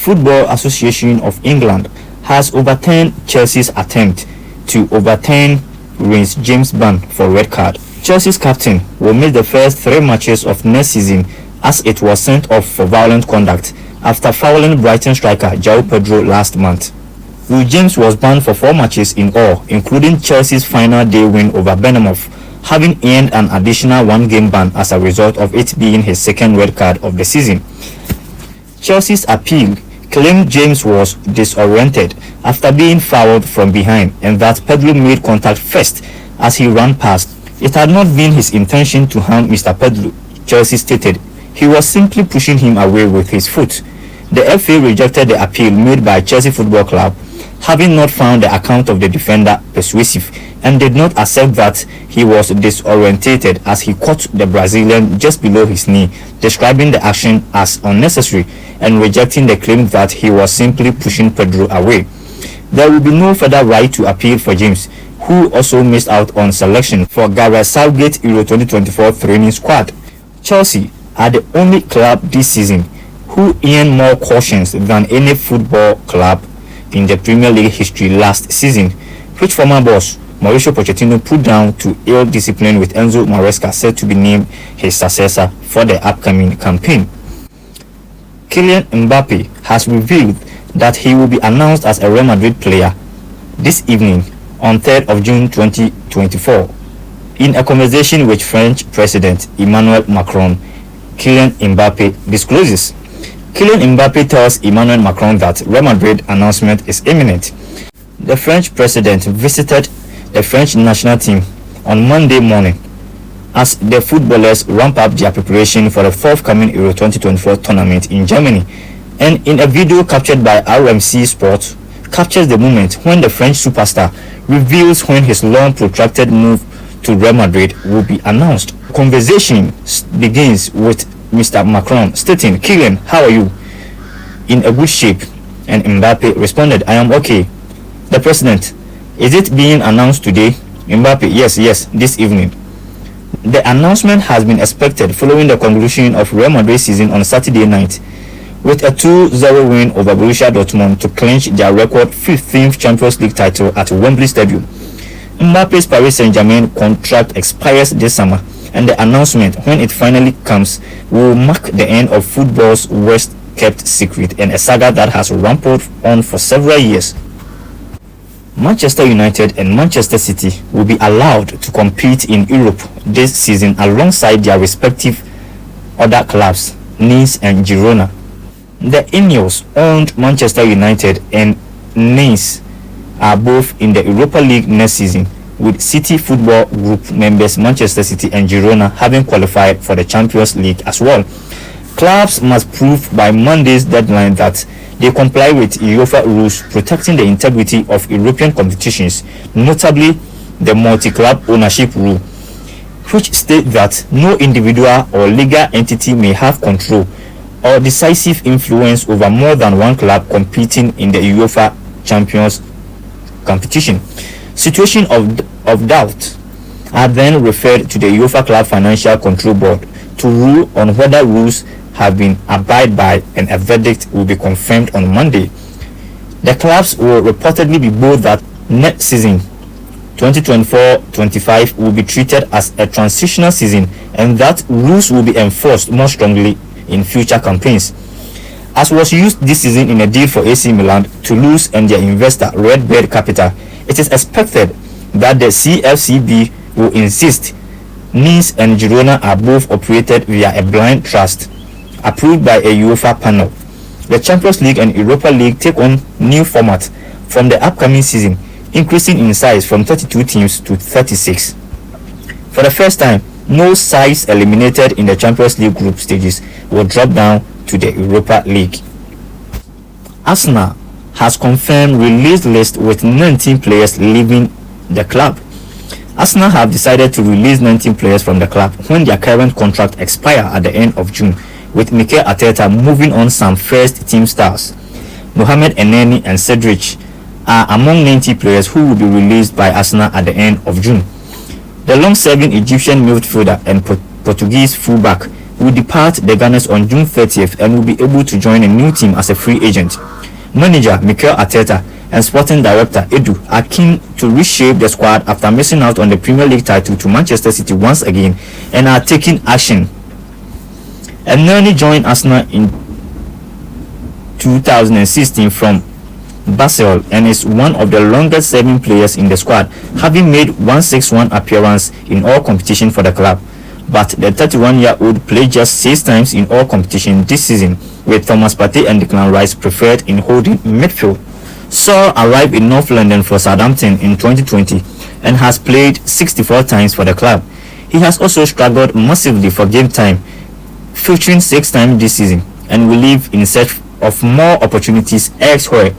Football Association of England has overturned Chelsea's attempt to overturn Reece James' ban for red card. Chelsea's captain will miss the first 3 matches of next season as it was sent off for violent conduct after fouling Brighton striker João Pedro last month. Reece James was banned for 4 matches in all, including Chelsea's final day win over Bournemouth, having earned an additional 1-game ban as a result of it being his second red card of the season. Chelsea's appeal claimed James was disoriented after being fouled from behind and that Pedro made contact first as he ran past. It had not been his intention to harm Mr. Pedro, Chelsea stated. He was simply pushing him away with his foot. The FA rejected the appeal made by Chelsea Football Club, having not found the account of the defender persuasive, and did not accept that he was disorientated as he caught the Brazilian just below his knee, describing the action as unnecessary and rejecting the claim that he was simply pushing Pedro away. There will be no further right to appeal for James, who also missed out on selection for Gareth Southgate Euro 2024 training squad. Chelsea are the only club this season who earned more cautions than any football club in the Premier League history last season, which former boss Mauricio Pochettino put down to ill discipline, with Enzo Maresca said to be named his successor for the upcoming campaign. Kylian Mbappe has revealed that he will be announced as a Real Madrid player this evening on 3rd of June 2024. In a conversation with French President Emmanuel Macron, Kylian Mbappe discloses. Kylian Mbappe tells Emmanuel Macron that Real Madrid announcement is imminent. The French president visited the French national team on Monday morning as the footballers ramp up their preparation for the forthcoming Euro 2024 tournament in Germany, and in a video captured by RMC Sport, captures the moment when the French superstar reveals when his long protracted move to Real Madrid will be announced. Conversation begins with Mr. Macron stating, "Kylian, how are you?" "In a good shape." And Mbappe responded, "I am okay." The president, "Is it being announced today?" Mbappe, yes, this evening." The announcement has been expected following the conclusion of Real Madrid season on Saturday night, with a 2-0 win over Borussia Dortmund to clinch their record 15th Champions League title at Wembley Stadium. Mbappe's Paris Saint-Germain contract expires this summer, and the announcement, when it finally comes, will mark the end of football's worst kept secret and a saga that has rambled on for several years. Manchester United and Manchester City will be allowed to compete in Europe this season alongside their respective other clubs, Nice and Girona. The Ineos owned Manchester United and Nice are both in the Europa League next season, with City Football Group members Manchester City and Girona having qualified for the Champions League as well. Clubs must prove by Monday's deadline that they comply with UEFA rules protecting the integrity of European competitions, notably the multi-club ownership rule, which states that no individual or legal entity may have control or decisive influence over more than one club competing in the UEFA Champions competition. Situations of doubt are then referred to the UEFA Club Financial Control Board to rule on whether rules have been abided by, and a verdict will be confirmed on Monday. The clubs will reportedly be bold that next season 2024-25 will be treated as a transitional season and that rules will be enforced more strongly in future campaigns, as was used this season in a deal for AC Milan, Toulouse and their investor Redbird Capital. It is expected that the CFCB will insist Nice and Girona are both operated via a blind trust approved by a UEFA panel. The Champions League and Europa League take on new formats from the upcoming season, increasing in size from 32 teams to 36. For the first time, no sides eliminated in the Champions League group stages will drop down to the Europa League. Arsenal has confirmed release list with 19 players leaving the club. Arsenal have decided to release 19 players from the club when their current contract expires at the end of June, with Mikel Arteta moving on some first-team stars. Mohamed Elneny and Cedric are among 90 players who will be released by Arsenal at the end of June. The long-serving Egyptian midfielder and Portuguese fullback will depart the Gunners on June 30th and will be able to join a new team as a free agent. Manager Mikel Arteta and sporting director Edu are keen to reshape the squad after missing out on the Premier League title to Manchester City once again and are taking action. Elneny joined Arsenal in 2016 from Basel and is one of the longest serving players in the squad, having made 161 appearances in all competition for the club. But the 31-year-old played just 6 times in all competition this season, with Thomas Partey and Declan Rice preferred in holding midfield. Saul arrived in North London for Southampton in 2020 and has played 64 times for the club. He has also struggled massively for game time, featuring 6 times this season, and will leave in search of more opportunities elsewhere.